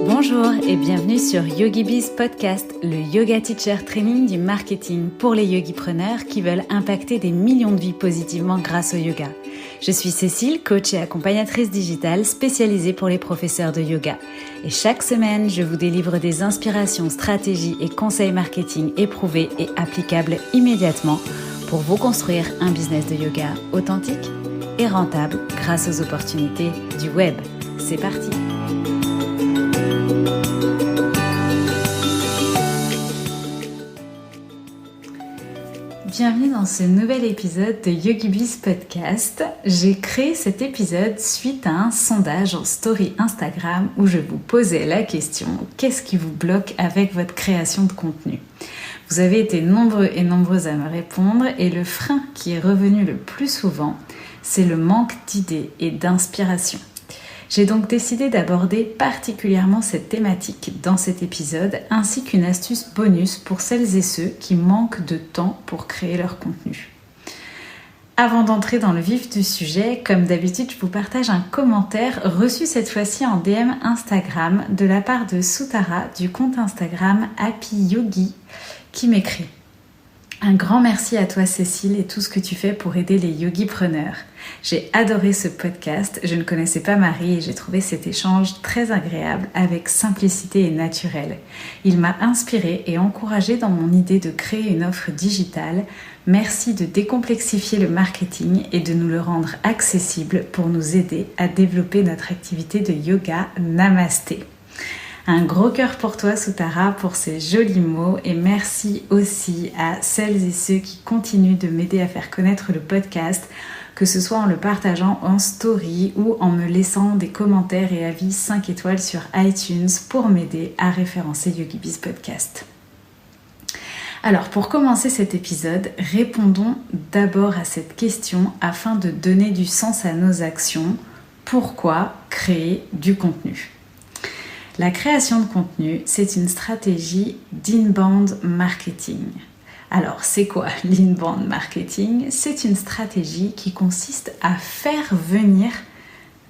Bonjour et bienvenue sur YogiBiz Podcast, le yoga teacher training du marketing pour les yogipreneurs qui veulent impacter des millions de vies positivement grâce au yoga. Je suis Cécile, coach et accompagnatrice digitale spécialisée pour les professeurs de yoga. Et chaque semaine, je vous délivre des inspirations, stratégies et conseils marketing éprouvés et applicables immédiatement pour vous construire un business de yoga authentique et rentable grâce aux opportunités du web. C'est parti! Bienvenue dans ce nouvel épisode de YogiBiz Podcast. J'ai créé cet épisode suite à un sondage en story Instagram où je vous posais la question « Qu'est-ce qui vous bloque avec votre création de contenu ?» Vous avez été nombreux et nombreuses à me répondre et le frein qui est revenu le plus souvent, c'est le manque d'idées et d'inspiration. J'ai donc décidé d'aborder particulièrement cette thématique dans cet épisode, ainsi qu'une astuce bonus pour celles et ceux qui manquent de temps pour créer leur contenu. Avant d'entrer dans le vif du sujet, comme d'habitude, je vous partage un commentaire reçu cette fois-ci en DM Instagram de la part de Sutara du compte Instagram Happy Yogi qui m'écrit. Un grand merci à toi Cécile et tout ce que tu fais pour aider les yogipreneurs. J'ai adoré ce podcast, je ne connaissais pas Marie et j'ai trouvé cet échange très agréable avec simplicité et naturel. Il m'a inspirée et encouragée dans mon idée de créer une offre digitale. Merci de décomplexifier le marketing et de nous le rendre accessible pour nous aider à développer notre activité de yoga. Namasté. Un gros cœur pour toi Sutara pour ces jolis mots et merci aussi à celles et ceux qui continuent de m'aider à faire connaître le podcast, que ce soit en le partageant en story ou en me laissant des commentaires et avis 5 étoiles sur iTunes pour m'aider à référencer YogiBiz Podcast. Alors pour commencer cet épisode, répondons d'abord à cette question afin de donner du sens à nos actions. Pourquoi créer du contenu ? La création de contenu, c'est une stratégie d'inbound marketing. Alors, c'est quoi l'inbound marketing ? C'est une stratégie qui consiste à faire venir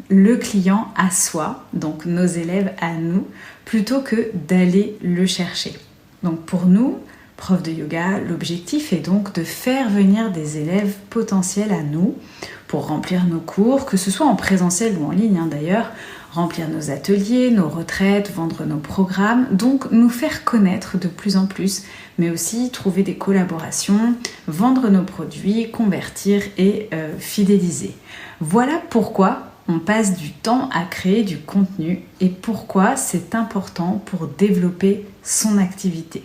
le client à soi, donc nos élèves à nous, plutôt que d'aller le chercher. Donc pour nous, profs de yoga, l'objectif est donc de faire venir des élèves potentiels à nous pour remplir nos cours, que ce soit en présentiel ou en ligne d'ailleurs, remplir nos ateliers, nos retraites, vendre nos programmes, donc nous faire connaître de plus en plus, mais aussi trouver des collaborations, vendre nos produits, convertir et fidéliser. Voilà pourquoi on passe du temps à créer du contenu et pourquoi c'est important pour développer son activité.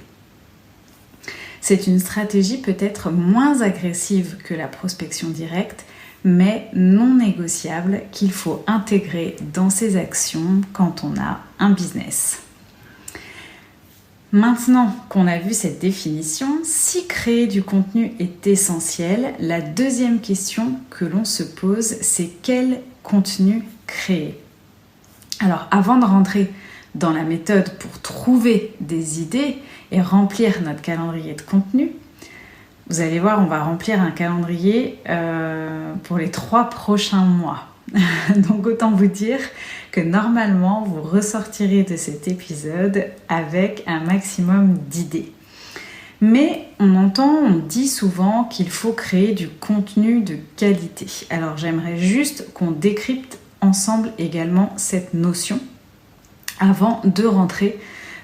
C'est une stratégie peut-être moins agressive que la prospection directe, mais non négociable qu'il faut intégrer dans ses actions quand on a un business. Maintenant qu'on a vu cette définition, si créer du contenu est essentiel, la deuxième question que l'on se pose, c'est quel contenu créer ? Alors avant de rentrer dans la méthode pour trouver des idées et remplir notre calendrier de contenu, vous allez voir, on va remplir un calendrier pour les 3 prochains mois. Donc autant vous dire que normalement, vous ressortirez de cet épisode avec un maximum d'idées. Mais on dit souvent qu'il faut créer du contenu de qualité. Alors j'aimerais juste qu'on décrypte ensemble également cette notion avant de rentrer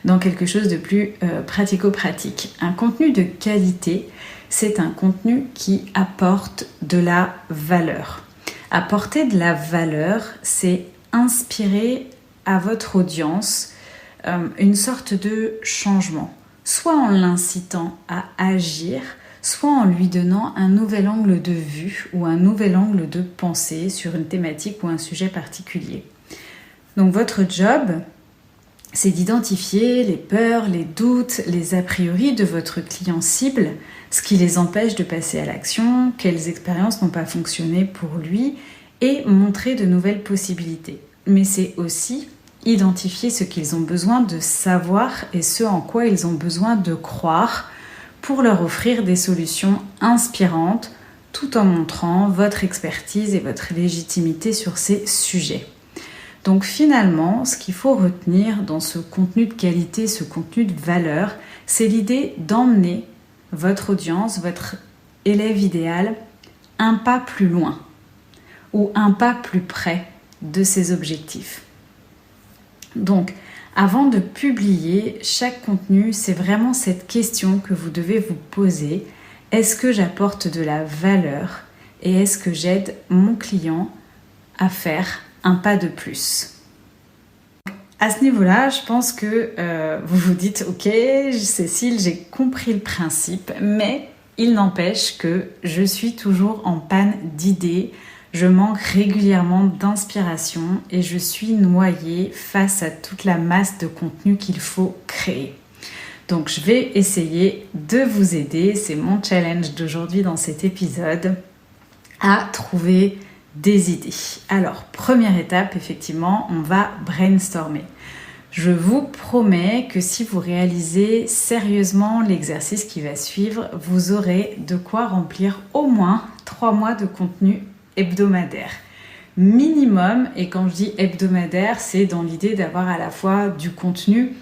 dans quelque chose de plus pratico-pratique. Un contenu de qualité, c'est un contenu qui apporte de la valeur. Apporter de la valeur, c'est inspirer à votre audience une sorte de changement, soit en l'incitant à agir, soit en lui donnant un nouvel angle de vue ou un nouvel angle de pensée sur une thématique ou un sujet particulier. Donc votre job, c'est d'identifier les peurs, les doutes, les a priori de votre client cible, ce qui les empêche de passer à l'action, quelles expériences n'ont pas fonctionné pour lui et montrer de nouvelles possibilités. Mais c'est aussi identifier ce qu'ils ont besoin de savoir et ce en quoi ils ont besoin de croire pour leur offrir des solutions inspirantes tout en montrant votre expertise et votre légitimité sur ces sujets. Donc finalement, ce qu'il faut retenir dans ce contenu de qualité, ce contenu de valeur, c'est l'idée d'emmener votre audience, votre élève idéal, un pas plus loin ou un pas plus près de ses objectifs. Donc, avant de publier chaque contenu, c'est vraiment cette question que vous devez vous poser. Est-ce que j'apporte de la valeur et est-ce que j'aide mon client à faire un pas de plus? À ce niveau-là, je pense que vous vous dites « Ok, Cécile, j'ai compris le principe, mais il n'empêche que je suis toujours en panne d'idées. Je manque régulièrement d'inspiration et je suis noyée face à toute la masse de contenu qu'il faut créer. » Donc je vais essayer de vous aider, c'est mon challenge d'aujourd'hui dans cet épisode, à trouver des idées. Alors, première étape, effectivement, on va brainstormer. Je vous promets que si vous réalisez sérieusement l'exercice qui va suivre, vous aurez de quoi remplir au moins 3 mois de contenu hebdomadaire. Minimum, et quand je dis hebdomadaire, c'est dans l'idée d'avoir à la fois du contenu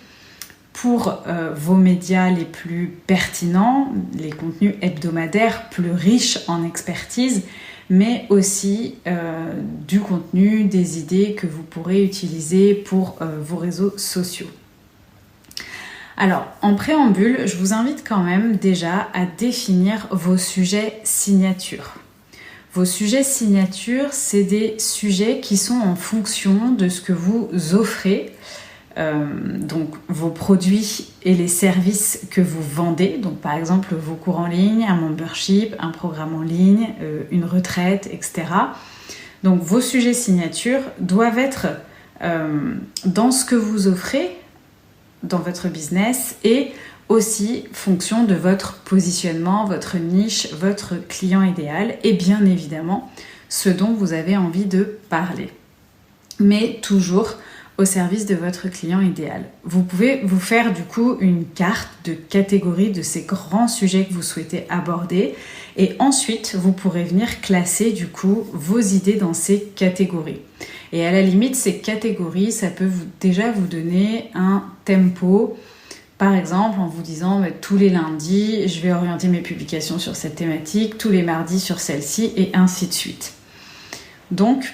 pour vos médias les plus pertinents, les contenus hebdomadaires plus riches en expertise, mais aussi du contenu, des idées que vous pourrez utiliser pour vos réseaux sociaux. Alors, en préambule, je vous invite quand même déjà à définir vos sujets signatures. Vos sujets signatures, c'est des sujets qui sont en fonction de ce que vous offrez, donc vos produits et les services que vous vendez, donc par exemple vos cours en ligne, un membership, un programme en ligne, une retraite, etc. Donc vos sujets signatures doivent être dans ce que vous offrez dans votre business et aussi fonction de votre positionnement, votre niche, votre client idéal et bien évidemment ce dont vous avez envie de parler. Mais toujours au service de votre client idéal. Vous pouvez vous faire du coup une carte de catégorie de ces grands sujets que vous souhaitez aborder et ensuite vous pourrez venir classer du coup vos idées dans ces catégories. Et à la limite, ces catégories, ça peut déjà vous donner un tempo. Par exemple, en vous disant tous les lundis, je vais orienter mes publications sur cette thématique, tous les mardis sur celle-ci et ainsi de suite. Donc,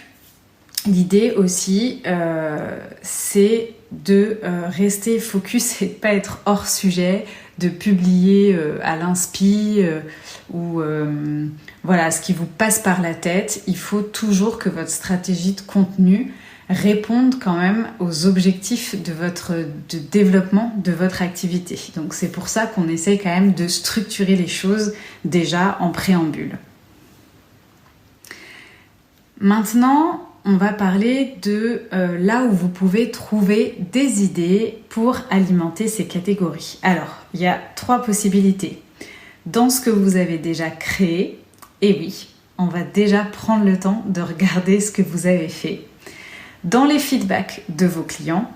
l'idée aussi, c'est de rester focus et de ne pas être hors sujet, de publier à l'inspi ou voilà, ce qui vous passe par la tête. Il faut toujours que votre stratégie de contenu réponde quand même aux objectifs de développement de votre activité. Donc c'est pour ça qu'on essaye quand même de structurer les choses déjà en préambule. Maintenant, on va parler de là où vous pouvez trouver des idées pour alimenter ces catégories. Alors, il y a 3 possibilités. Dans ce que vous avez déjà créé, et oui, on va déjà prendre le temps de regarder ce que vous avez fait. Dans les feedbacks de vos clients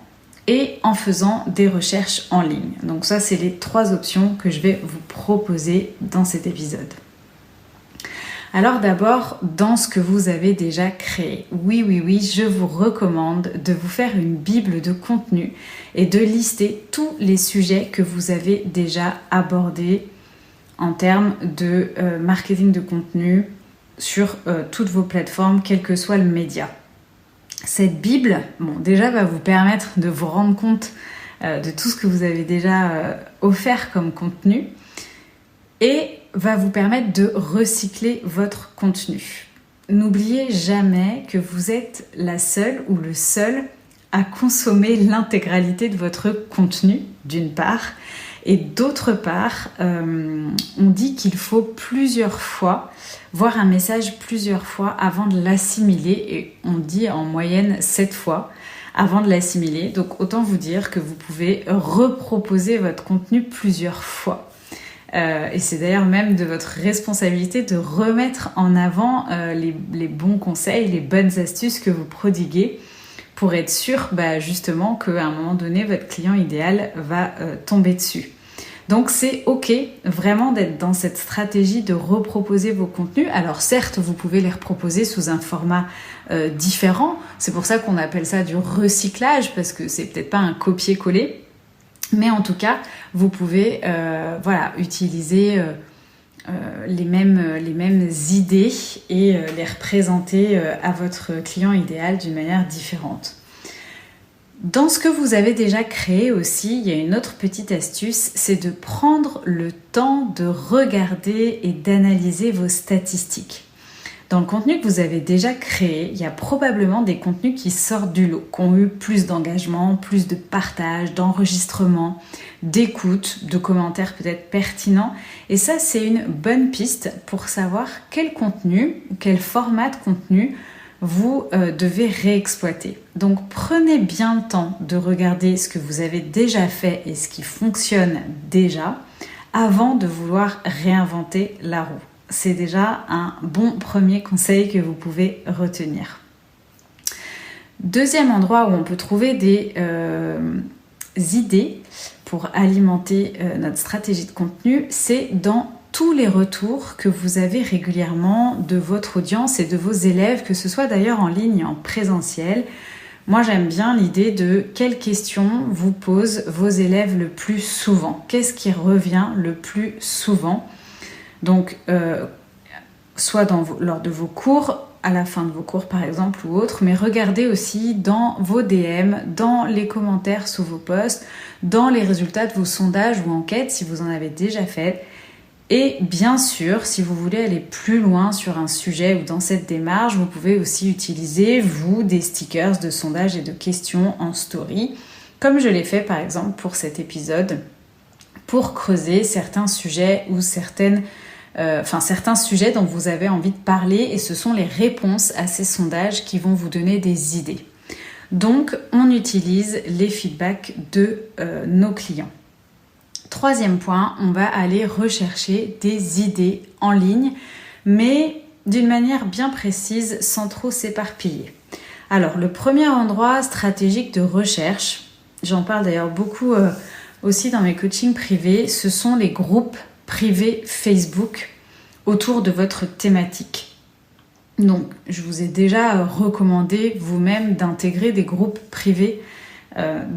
et en faisant des recherches en ligne. Donc ça, c'est les 3 options que je vais vous proposer dans cet épisode. Alors d'abord, dans ce que vous avez déjà créé. Oui, je vous recommande de vous faire une bible de contenu et de lister tous les sujets que vous avez déjà abordés en termes de marketing de contenu sur toutes vos plateformes, quel que soit le média. Cette bible, déjà va vous permettre de vous rendre compte de tout ce que vous avez déjà offert comme contenu et va vous permettre de recycler votre contenu. N'oubliez jamais que vous êtes la seule ou le seul à consommer l'intégralité de votre contenu, d'une part, et d'autre part, on dit qu'il faut plusieurs fois voir un message plusieurs fois avant de l'assimiler, et on dit en moyenne 7 fois avant de l'assimiler. Donc autant vous dire que vous pouvez reproposer votre contenu plusieurs fois. Et c'est d'ailleurs même de votre responsabilité de remettre en avant les bons conseils, les bonnes astuces que vous prodiguez pour être sûr justement qu'à un moment donné, votre client idéal va tomber dessus. Donc c'est ok vraiment d'être dans cette stratégie de reproposer vos contenus. Alors certes, vous pouvez les reproposer sous un format différent. C'est pour ça qu'on appelle ça du recyclage, parce que c'est peut-être pas un copier-coller. Mais en tout cas, vous pouvez utiliser les mêmes idées et les représenter à votre client idéal d'une manière différente. Dans ce que vous avez déjà créé aussi, il y a une autre petite astuce, c'est de prendre le temps de regarder et d'analyser vos statistiques. Dans le contenu que vous avez déjà créé, il y a probablement des contenus qui sortent du lot, qui ont eu plus d'engagement, plus de partage, d'enregistrement, d'écoute, de commentaires peut-être pertinents. Et ça, c'est une bonne piste pour savoir quel contenu, quel format de contenu vous devez réexploiter. Donc prenez bien le temps de regarder ce que vous avez déjà fait et ce qui fonctionne déjà avant de vouloir réinventer la roue. C'est déjà un bon premier conseil que vous pouvez retenir. Deuxième endroit où on peut trouver des idées pour alimenter notre stratégie de contenu, c'est dans tous les retours que vous avez régulièrement de votre audience et de vos élèves, que ce soit d'ailleurs en ligne, en présentiel. Moi, j'aime bien l'idée de quelles questions vous posent vos élèves le plus souvent. Qu'est-ce qui revient le plus souvent ? Donc, soit lors de vos cours, à la fin de vos cours par exemple ou autre, mais regardez aussi dans vos DM, dans les commentaires sous vos posts, dans les résultats de vos sondages ou enquêtes si vous en avez déjà fait. Et bien sûr, si vous voulez aller plus loin sur un sujet ou dans cette démarche, vous pouvez aussi utiliser, vous, des stickers de sondages et de questions en story, comme je l'ai fait par exemple pour cet épisode, pour creuser certains sujets ou certains sujets dont vous avez envie de parler, et ce sont les réponses à ces sondages qui vont vous donner des idées. Donc, on utilise les feedbacks de nos clients. Troisième point, on va aller rechercher des idées en ligne, mais d'une manière bien précise, sans trop s'éparpiller. Alors, le premier endroit stratégique de recherche, j'en parle d'ailleurs beaucoup aussi dans mes coachings privés, ce sont les groupes privés Facebook autour de votre thématique. Donc, je vous ai déjà recommandé vous-même d'intégrer des groupes privés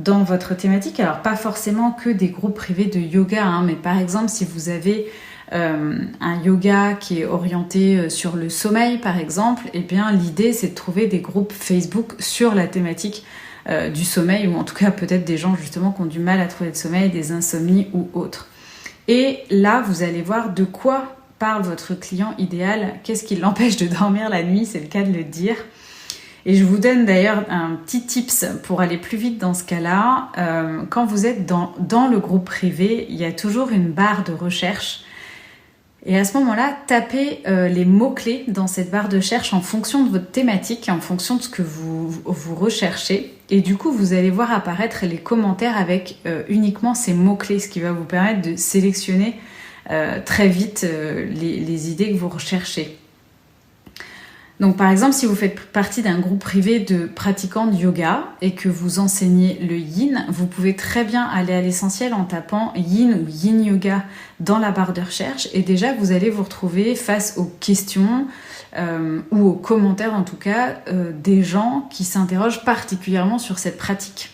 dans votre thématique. Alors, pas forcément que des groupes privés de yoga, mais par exemple, si vous avez un yoga qui est orienté sur le sommeil, par exemple, eh bien, l'idée, c'est de trouver des groupes Facebook sur la thématique du sommeil, ou en tout cas, peut-être des gens, justement, qui ont du mal à trouver le sommeil, des insomnies ou autres. Et là, vous allez voir de quoi parle votre client idéal, qu'est-ce qui l'empêche de dormir la nuit, c'est le cas de le dire. Et je vous donne d'ailleurs un petit tips pour aller plus vite dans ce cas-là. Quand vous êtes dans le groupe privé, il y a toujours une barre de recherche. Et à ce moment-là, tapez les mots-clés dans cette barre de recherche en fonction de votre thématique et en fonction de ce que vous recherchez. Et du coup, vous allez voir apparaître les commentaires avec uniquement ces mots-clés, ce qui va vous permettre de sélectionner très vite les idées que vous recherchez. Donc par exemple, si vous faites partie d'un groupe privé de pratiquants de yoga et que vous enseignez le yin, vous pouvez très bien aller à l'essentiel en tapant yin ou yin yoga dans la barre de recherche, et déjà vous allez vous retrouver face aux questions ou aux commentaires en tout cas des gens qui s'interrogent particulièrement sur cette pratique.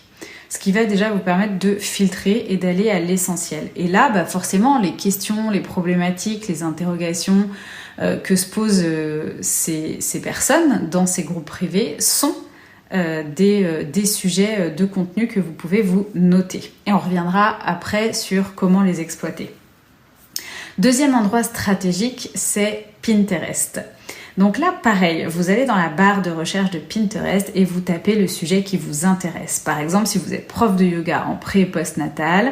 Ce qui va déjà vous permettre de filtrer et d'aller à l'essentiel. Et là, forcément, les questions, les problématiques, les interrogations que se posent ces personnes dans ces groupes privés sont des sujets de contenu que vous pouvez vous noter. Et on reviendra après sur comment les exploiter. Deuxième endroit stratégique, c'est Pinterest. Donc là, pareil, vous allez dans la barre de recherche de Pinterest et vous tapez le sujet qui vous intéresse. Par exemple, si vous êtes prof de yoga en pré- et post-natal,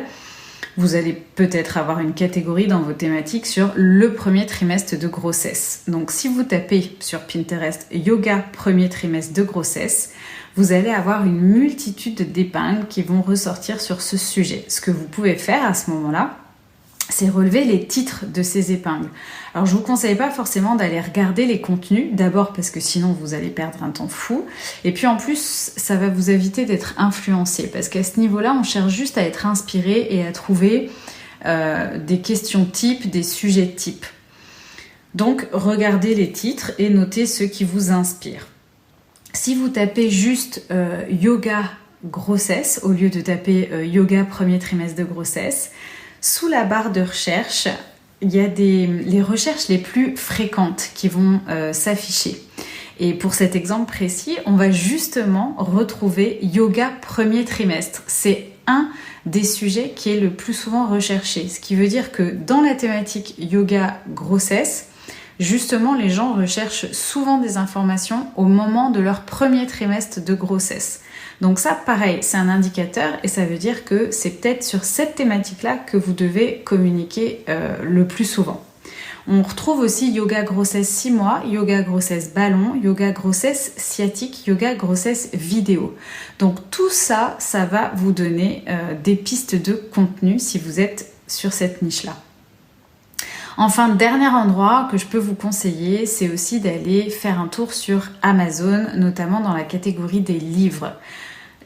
vous allez peut-être avoir une catégorie dans vos thématiques sur le premier trimestre de grossesse. Donc si vous tapez sur Pinterest yoga premier trimestre de grossesse, vous allez avoir une multitude d'épingles qui vont ressortir sur ce sujet. Ce que vous pouvez faire à ce moment-là, c'est relever les titres de ces épingles. Alors je vous conseille pas forcément d'aller regarder les contenus, d'abord parce que sinon vous allez perdre un temps fou, et puis en plus ça va vous éviter d'être influencé, parce qu'à ce niveau-là on cherche juste à être inspiré et à trouver des questions types, des sujets types. Donc regardez les titres et notez ceux qui vous inspirent. Si vous tapez juste yoga grossesse au lieu de taper yoga premier trimestre de grossesse, sous la barre de recherche, il y a les recherches les plus fréquentes qui vont s'afficher. Et pour cet exemple précis, on va justement retrouver yoga premier trimestre. C'est un des sujets qui est le plus souvent recherché. Ce qui veut dire que dans la thématique yoga grossesse, justement, les gens recherchent souvent des informations au moment de leur premier trimestre de grossesse. Donc ça, pareil, c'est un indicateur et ça veut dire que c'est peut-être sur cette thématique-là que vous devez communiquer le plus souvent. On retrouve aussi yoga grossesse 6 mois, yoga grossesse ballon, yoga grossesse sciatique, yoga grossesse vidéo. Donc tout ça, ça va vous donner des pistes de contenu si vous êtes sur cette niche-là. Enfin, dernier endroit que je peux vous conseiller, c'est aussi d'aller faire un tour sur Amazon, notamment dans la catégorie des livres.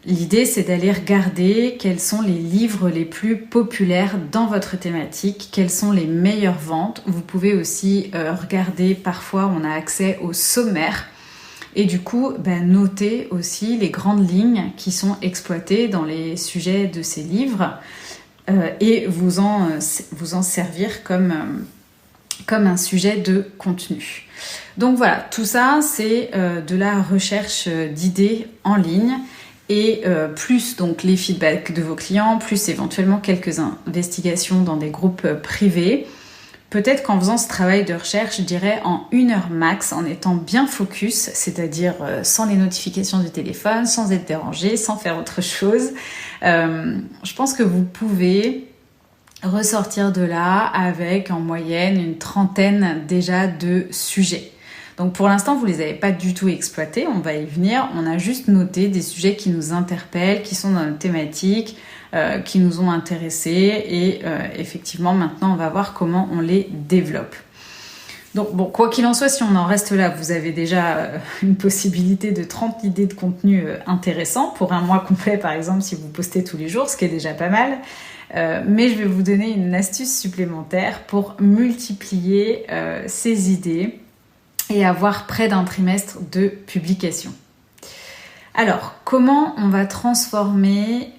L'idée, c'est d'aller regarder quels sont les livres les plus populaires dans votre thématique, quelles sont les meilleures ventes. Vous pouvez aussi regarder, parfois on a accès au sommaire, et du coup, noter aussi les grandes lignes qui sont exploitées dans les sujets de ces livres et vous en servir comme un sujet de contenu. Donc voilà, tout ça c'est de la recherche d'idées en ligne et plus donc les feedbacks de vos clients, plus éventuellement quelques investigations dans des groupes privés. Peut-être qu'en faisant ce travail de recherche, je dirais en 1 heure max, en étant bien focus, c'est-à-dire sans les notifications du téléphone, sans être dérangé, sans faire autre chose, je pense que vous pouvez ressortir de là avec en moyenne une 30aine déjà de sujets. Donc pour l'instant, vous ne les avez pas du tout exploités, on va y venir. On a juste noté des sujets qui nous interpellent, qui sont dans notre thématique, qui nous ont intéressés et effectivement maintenant on va voir comment on les développe. Donc bon, quoi qu'il en soit, si on en reste là, vous avez déjà une possibilité de 30 idées de contenu intéressants pour un mois complet par exemple si vous postez tous les jours, ce qui est déjà pas mal. Mais je vais vous donner une astuce supplémentaire pour multiplier ces idées et avoir près d'un trimestre de publication. Alors, comment on va transformer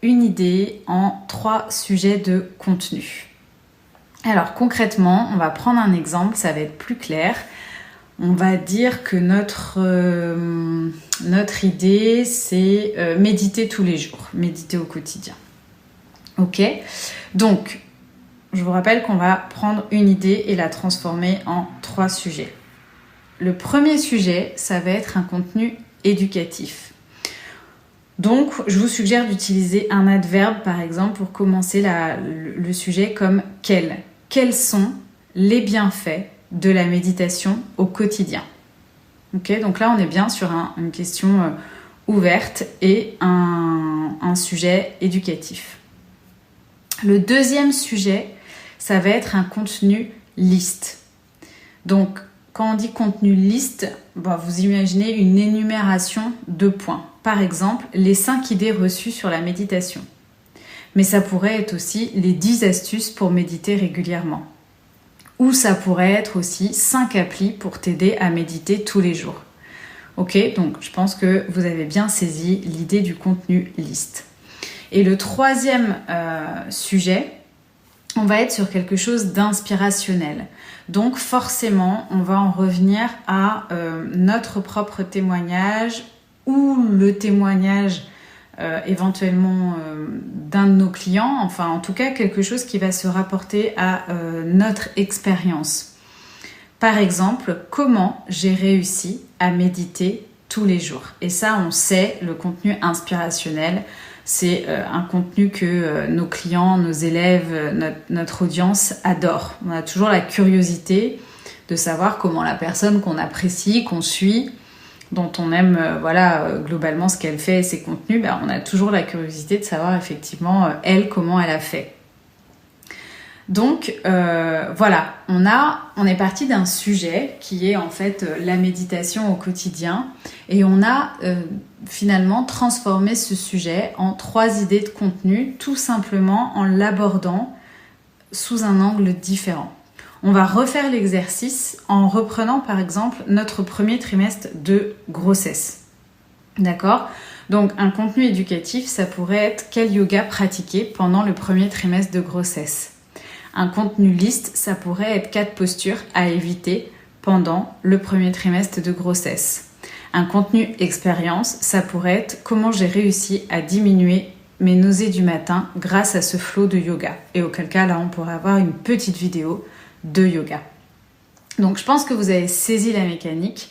une idée en 3 sujets de contenu ? Alors concrètement, on va prendre un exemple, ça va être plus clair. On va dire que notre idée, c'est méditer tous les jours, méditer au quotidien. Ok ? Donc, je vous rappelle qu'on va prendre une idée et la transformer en 3 sujets. Le premier sujet, ça va être un contenu éducatif. Donc, je vous suggère d'utiliser un adverbe, par exemple, pour commencer le sujet comme « quel ». Quels sont les bienfaits de la méditation au quotidien ? Ok, donc là, on est bien sur une question ouverte et un sujet éducatif. Le deuxième sujet, ça va être un contenu liste. Donc, quand on dit contenu liste, vous imaginez une énumération de points. Par exemple, les 5 idées reçues sur la méditation. Mais ça pourrait être aussi les 10 astuces pour méditer régulièrement. Ou ça pourrait être aussi 5 applis pour t'aider à méditer tous les jours. Ok, donc je pense que vous avez bien saisi l'idée du contenu liste. Et le troisième sujet, on va être sur quelque chose d'inspirationnel. Donc forcément, on va en revenir à notre propre témoignage ou le témoignage éventuellement d'un de nos clients, enfin en tout cas quelque chose qui va se rapporter à notre expérience. Par exemple, comment j'ai réussi à méditer tous les jours. Et ça, on sait, le contenu inspirationnel, c'est un contenu que nos clients, nos élèves, notre audience adore. On a toujours la curiosité de savoir comment la personne qu'on apprécie, qu'on suit, dont on aime globalement ce qu'elle fait et ses contenus, on a toujours la curiosité de savoir effectivement elle, comment elle a fait. Donc on est parti d'un sujet qui est en fait la méditation au quotidien et on a finalement transformé ce sujet en 3 idées de contenu tout simplement en l'abordant sous un angle différent. On va refaire l'exercice en reprenant par exemple notre premier trimestre de grossesse. D'accord ? Donc un contenu éducatif, ça pourrait être quel yoga pratiquer pendant le premier trimestre de grossesse. Un contenu liste, ça pourrait être 4 postures à éviter pendant le premier trimestre de grossesse. Un contenu expérience, ça pourrait être comment j'ai réussi à diminuer mes nausées du matin grâce à ce flow de yoga. Et auquel cas, là, on pourrait avoir une petite vidéo de yoga. Donc, je pense que vous avez saisi la mécanique.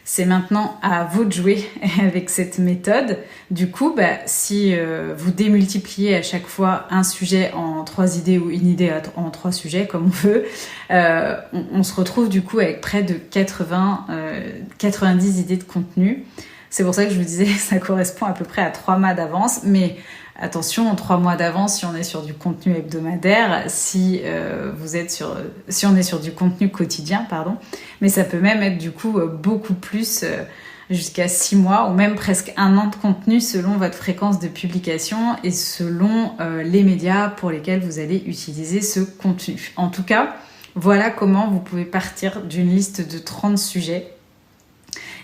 C'est maintenant à vous de jouer avec cette méthode. Du coup, si vous démultipliez à chaque fois un sujet en 3 idées ou une idée en 3 sujets, comme on veut, on se retrouve du coup avec près de 90 idées de contenu. C'est pour ça que je vous disais que ça correspond à peu près à 3 mois d'avance, mais attention, 3 mois d'avance si on est sur du contenu hebdomadaire, si on est sur du contenu quotidien, mais ça peut même être du coup beaucoup plus, jusqu'à 6 mois ou même presque 1 an de contenu selon votre fréquence de publication et selon les médias pour lesquels vous allez utiliser ce contenu. En tout cas, voilà comment vous pouvez partir d'une liste de 30 sujets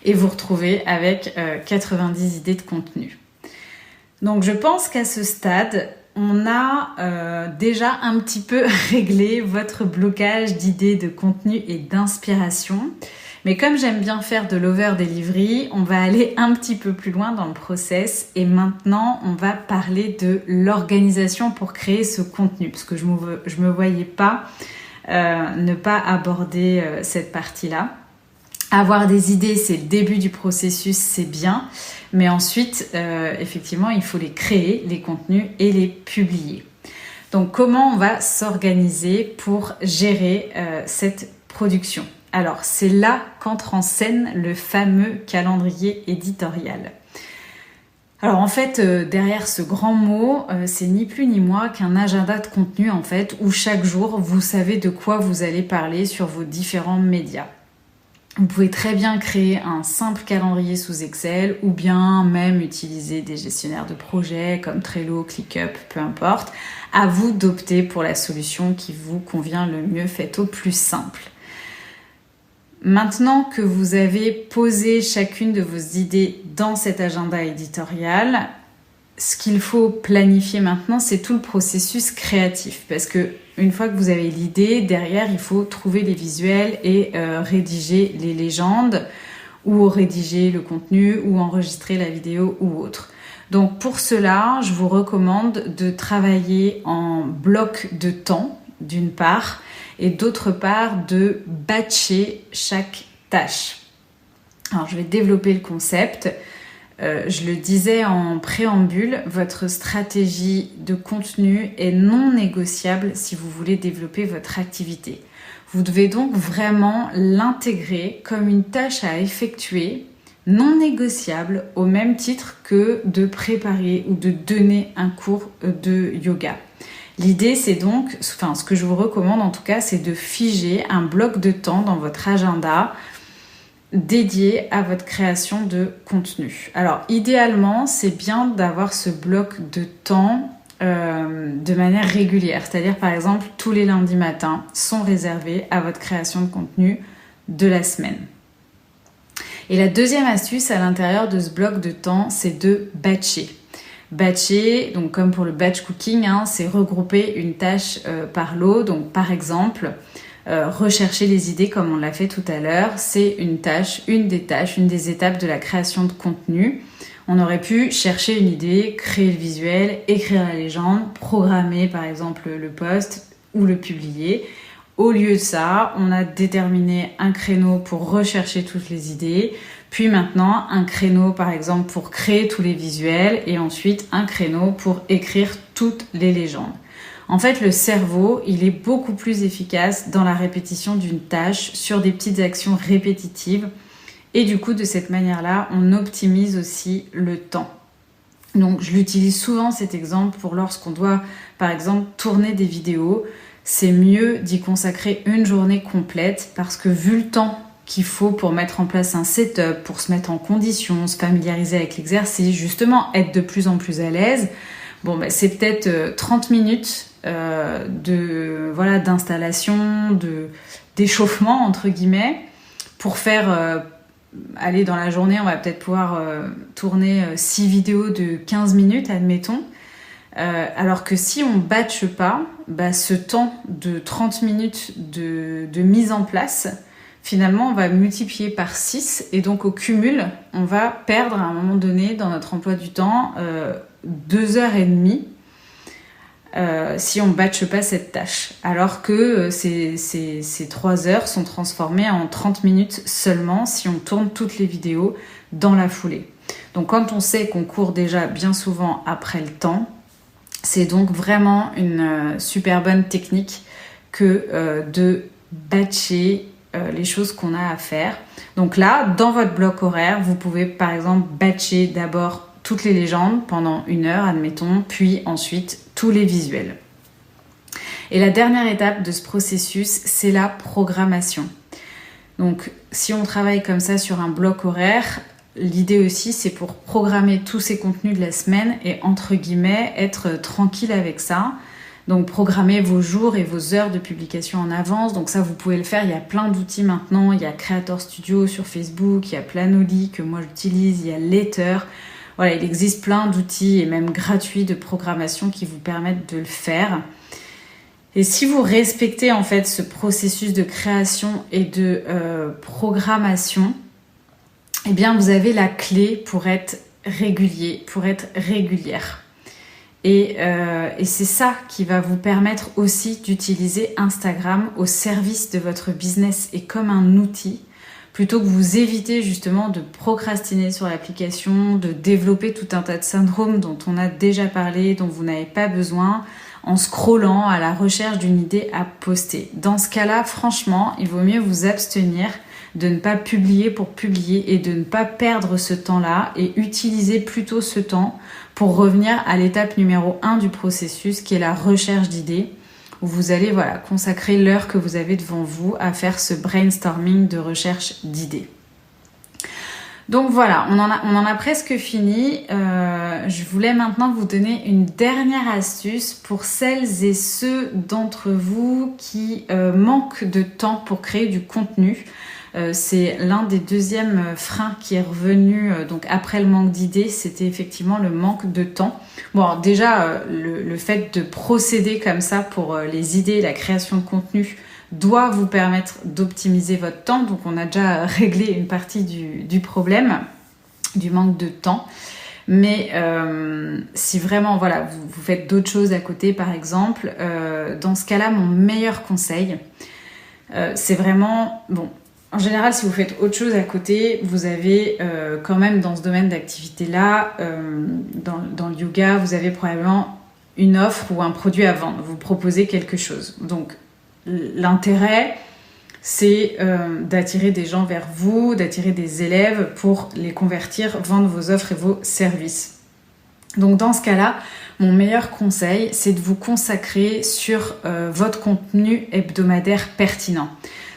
et vous retrouver avec 90 idées de contenu. Donc je pense qu'à ce stade, on a déjà un petit peu réglé votre blocage d'idées, de contenu et d'inspiration. Mais comme j'aime bien faire de l'over-delivery, on va aller un petit peu plus loin dans le process et maintenant on va parler de l'organisation pour créer ce contenu parce que je me voyais pas ne pas aborder cette partie-là. Avoir des idées, c'est le début du processus, c'est bien. Mais ensuite, effectivement, il faut les créer, les contenus, et les publier. Donc, comment on va s'organiser pour gérer cette production ? Alors, c'est là qu'entre en scène le fameux calendrier éditorial. Alors, en fait, derrière ce grand mot, c'est ni plus ni moins qu'un agenda de contenu, en fait, où chaque jour, vous savez de quoi vous allez parler sur vos différents médias. Vous pouvez très bien créer un simple calendrier sous Excel ou bien même utiliser des gestionnaires de projets comme Trello, ClickUp, peu importe. À vous d'opter pour la solution qui vous convient le mieux, faites au plus simple. Maintenant que vous avez posé chacune de vos idées dans cet agenda éditorial, ce qu'il faut planifier maintenant, c'est tout le processus créatif. Parce que une fois que vous avez l'idée, derrière, il faut trouver les visuels et rédiger les légendes ou rédiger le contenu ou enregistrer la vidéo ou autre. Donc pour cela, je vous recommande de travailler en bloc de temps, d'une part, et d'autre part, de batcher chaque tâche. Alors je vais développer le concept. Je le disais en préambule, votre stratégie de contenu est non négociable si vous voulez développer votre activité. Vous devez donc vraiment l'intégrer comme une tâche à effectuer, non négociable, au même titre que de préparer ou de donner un cours de yoga. L'idée, c'est donc, ce que je vous recommande en tout cas, c'est de figer un bloc de temps dans votre agenda dédié à votre création de contenu. Alors, idéalement, c'est bien d'avoir ce bloc de temps de manière régulière. C'est-à-dire, par exemple, tous les lundis matins sont réservés à votre création de contenu de la semaine. Et la deuxième astuce à l'intérieur de ce bloc de temps, c'est de batcher. Batcher, donc comme pour le batch cooking, c'est regrouper une tâche par lot. Donc, par exemple, rechercher les idées comme on l'a fait tout à l'heure, c'est une des étapes de la création de contenu. On aurait pu chercher une idée, créer le visuel, écrire la légende, programmer par exemple le post ou le publier. Au lieu de ça, on a déterminé un créneau pour rechercher toutes les idées, puis maintenant un créneau par exemple pour créer tous les visuels et ensuite un créneau pour écrire toutes les légendes. En fait, le cerveau, il est beaucoup plus efficace dans la répétition d'une tâche sur des petites actions répétitives. Et du coup, de cette manière-là, on optimise aussi le temps. Donc, je l'utilise souvent cet exemple pour lorsqu'on doit, par exemple, tourner des vidéos. C'est mieux d'y consacrer une journée complète parce que vu le temps qu'il faut pour mettre en place un setup, pour se mettre en condition, se familiariser avec l'exercice, justement être de plus en plus à l'aise, Bon, bah, c'est peut-être 30 minutes d'installation, d'échauffement, entre guillemets, pour faire... aller dans la journée, on va peut-être pouvoir tourner 6 vidéos de 15 minutes, admettons. Alors que si on batche pas, bah, ce temps de 30 minutes de mise en place, finalement, on va multiplier par 6 et donc au cumul, on va perdre à un moment donné dans notre emploi du temps 2h30 si on ne batche pas cette tâche. Alors que ces 3 heures sont transformées en 30 minutes seulement si on tourne toutes les vidéos dans la foulée. Donc quand on sait qu'on court déjà bien souvent après le temps, c'est donc vraiment une super bonne technique que de batcher les choses qu'on a à faire. Donc là, dans votre bloc horaire, vous pouvez par exemple batcher d'abord toutes les légendes pendant 1 heure, admettons, puis ensuite tous les visuels. Et la dernière étape de ce processus, c'est la programmation. Donc si on travaille comme ça sur un bloc horaire, l'idée aussi, c'est pour programmer tous ces contenus de la semaine et entre guillemets, être tranquille avec ça. Donc programmez vos jours et vos heures de publication en avance. Donc ça, vous pouvez le faire. Il y a plein d'outils maintenant. Il y a Creator Studio sur Facebook, il y a Planoly que moi j'utilise, il y a Later. Voilà, il existe plein d'outils et même gratuits de programmation qui vous permettent de le faire. Et si vous respectez en fait ce processus de création et de programmation, eh bien vous avez la clé pour être régulier, pour être régulière. Et c'est ça qui va vous permettre aussi d'utiliser Instagram au service de votre business et comme un outil, plutôt que vous évitez justement de procrastiner sur l'application, de développer tout un tas de syndromes dont on a déjà parlé, dont vous n'avez pas besoin, en scrollant à la recherche d'une idée à poster. Dans ce cas-là, franchement, il vaut mieux vous abstenir de ne pas publier pour publier et de ne pas perdre ce temps-là et utiliser plutôt ce temps pour revenir à l'étape numéro 1 du processus qui est la recherche d'idées où vous allez consacrer l'heure que vous avez devant vous à faire ce brainstorming de recherche d'idées. Donc voilà, on en a presque fini. Je voulais maintenant vous donner une dernière astuce pour celles et ceux d'entre vous qui manquent de temps pour créer du contenu. C'est l'un des deuxièmes freins qui est revenu donc après le manque d'idées, c'était effectivement le manque de temps. Bon, alors déjà, le fait de procéder comme ça pour les idées et la création de contenu doit vous permettre d'optimiser votre temps. Donc, on a déjà réglé une partie du problème, du manque de temps. Mais si vraiment, vous faites d'autres choses à côté, par exemple, dans ce cas-là, mon meilleur conseil, c'est vraiment... En général, si vous faites autre chose à côté, vous avez quand même dans ce domaine d'activité-là, dans le yoga, vous avez probablement une offre ou un produit à vendre. Vous proposez quelque chose. Donc, l'intérêt, c'est d'attirer des gens vers vous, d'attirer des élèves pour les convertir, vendre vos offres et vos services. Donc, dans ce cas-là, mon meilleur conseil, c'est de vous consacrer sur votre contenu hebdomadaire pertinent.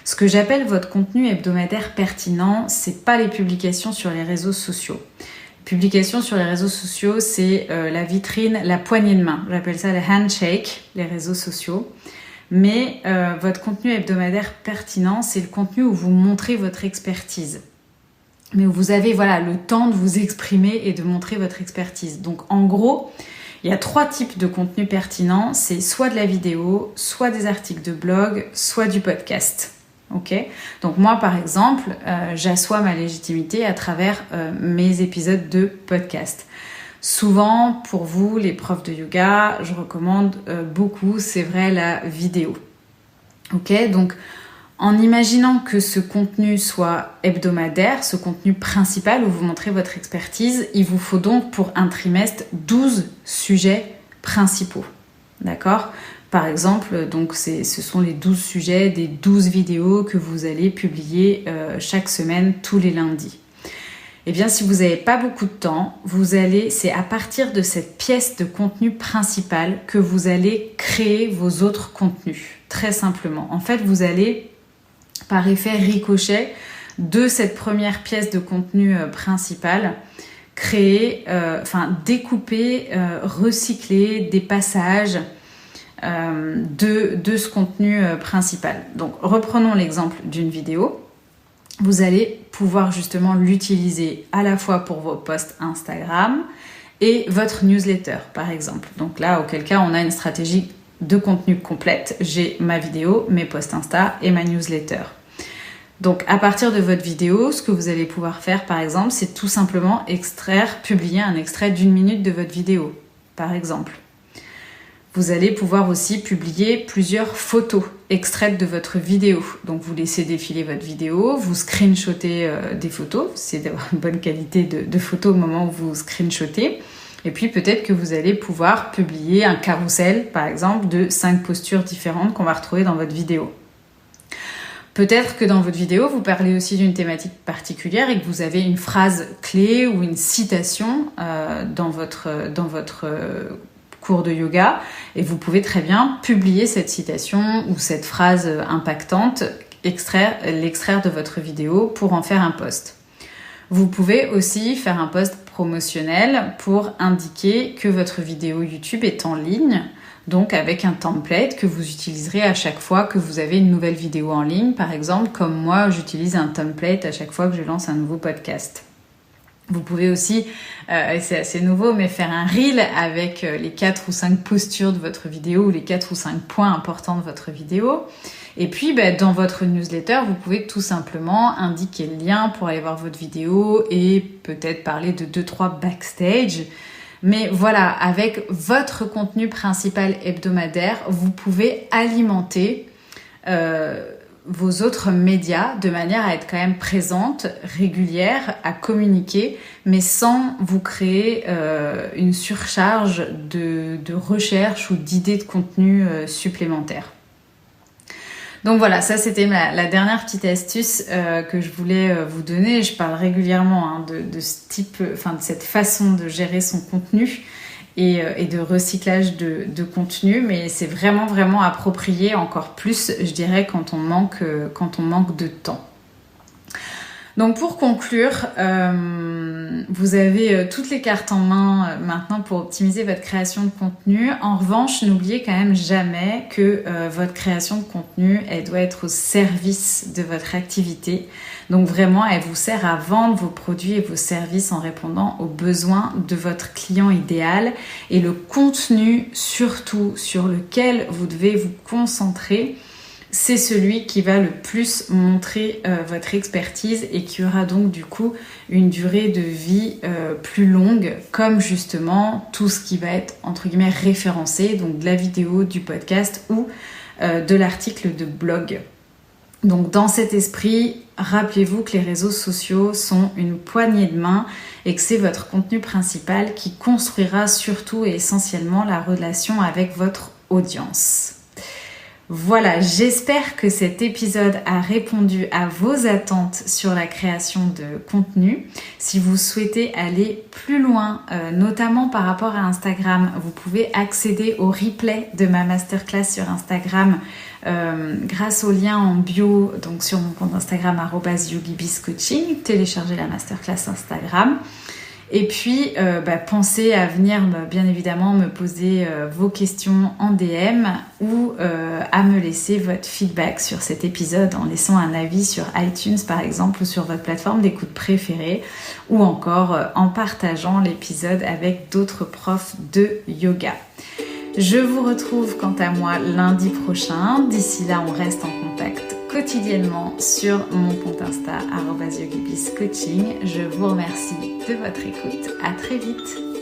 Ce que j'appelle votre contenu hebdomadaire pertinent, c'est pas les publications sur les réseaux sociaux. Les publications sur les réseaux sociaux, c'est la vitrine, la poignée de main. J'appelle ça le handshake, les réseaux sociaux. Mais votre contenu hebdomadaire pertinent, c'est le contenu où vous montrez votre expertise. Mais où vous avez le temps de vous exprimer et de montrer votre expertise. Donc en gros, il y a 3 types de contenu pertinent. C'est soit de la vidéo, soit des articles de blog, soit du podcast. Okay. Donc moi par exemple, j'assois ma légitimité à travers mes épisodes de podcast. Souvent pour vous les profs de yoga, je recommande beaucoup, c'est vrai, la vidéo. Ok, donc en imaginant que ce contenu soit hebdomadaire, ce contenu principal où vous montrez votre expertise, il vous faut donc pour un trimestre 12 sujets principaux. D'accord ? Par exemple, donc ce sont les 12 sujets des 12 vidéos que vous allez publier chaque semaine, tous les lundis. Eh bien, si vous n'avez pas beaucoup de temps, c'est à partir de cette pièce de contenu principale que vous allez créer vos autres contenus, très simplement. En fait, vous allez, par effet ricochet de cette première pièce de contenu principale, découper, recycler des passages de ce contenu principal. Donc reprenons l'exemple d'une vidéo. Vous allez pouvoir justement l'utiliser à la fois pour vos posts Instagram et votre newsletter par exemple. Donc là, auquel cas on a une stratégie de contenu complète. J'ai ma vidéo, mes posts Insta et ma newsletter. Donc à partir de votre vidéo, ce que vous allez pouvoir faire par exemple, c'est tout simplement publier un extrait d'1 minute de votre vidéo par exemple. Vous allez pouvoir aussi publier plusieurs photos extraites de votre vidéo. Donc vous laissez défiler votre vidéo, vous screenshotez des photos, c'est d'avoir une bonne qualité de photos au moment où vous screenshotez. Et puis peut-être que vous allez pouvoir publier un carrousel, par exemple, de 5 postures différentes qu'on va retrouver dans votre vidéo. Peut-être que dans votre vidéo, vous parlez aussi d'une thématique particulière et que vous avez une phrase clé ou une citation dans votre cours de yoga, et vous pouvez très bien publier cette citation ou cette phrase impactante, l'extraire de votre vidéo pour en faire un post. Vous pouvez aussi faire un post promotionnel pour indiquer que votre vidéo YouTube est en ligne, donc avec un template que vous utiliserez à chaque fois que vous avez une nouvelle vidéo en ligne. Par exemple, comme moi, j'utilise un template à chaque fois que je lance un nouveau podcast. Vous pouvez aussi, et c'est assez nouveau, mais faire un reel avec les 4 ou 5 postures de votre vidéo ou les 4 ou 5 points importants de votre vidéo. Et puis, dans votre newsletter, vous pouvez tout simplement indiquer le lien pour aller voir votre vidéo et peut-être parler de 2-3 backstage. Mais voilà, avec votre contenu principal hebdomadaire, vous pouvez alimenter vos autres médias de manière à être quand même présente, régulière, à communiquer, mais sans vous créer une surcharge de recherche ou d'idées de contenu supplémentaires. Donc voilà, ça c'était la dernière petite astuce que je voulais vous donner. Je parle régulièrement de ce type, de cette façon de gérer son contenu et de recyclage de contenu, mais c'est vraiment vraiment approprié encore plus, je dirais, quand on manque de temps. Donc pour conclure, vous avez toutes les cartes en main maintenant pour optimiser votre création de contenu. En revanche, n'oubliez quand même jamais que votre création de contenu, elle doit être au service de votre activité. Donc vraiment, elle vous sert à vendre vos produits et vos services en répondant aux besoins de votre client idéal. Et le contenu, surtout, sur lequel vous devez vous concentrer, c'est celui qui va le plus montrer votre expertise et qui aura donc du coup une durée de vie plus longue, comme justement tout ce qui va être entre guillemets référencé, donc de la vidéo, du podcast ou de l'article de blog. Donc dans cet esprit, rappelez-vous que les réseaux sociaux sont une poignée de main et que c'est votre contenu principal qui construira surtout et essentiellement la relation avec votre audience. Voilà, j'espère que cet épisode a répondu à vos attentes sur la création de contenu. Si vous souhaitez aller plus loin, notamment par rapport à Instagram, vous pouvez accéder au replay de ma masterclass sur Instagram grâce au lien en bio, donc sur mon compte Instagram @yogibizcoaching. Téléchargez la masterclass Instagram. Et puis, pensez à venir bien évidemment me poser vos questions en DM ou à me laisser votre feedback sur cet épisode en laissant un avis sur iTunes par exemple ou sur votre plateforme d'écoute préférée ou encore en partageant l'épisode avec d'autres profs de yoga. Je vous retrouve quant à moi lundi prochain. D'ici là, on reste en contact quotidiennement sur mon compte Insta @yogibizcoaching. Je vous remercie de votre écoute. À très vite.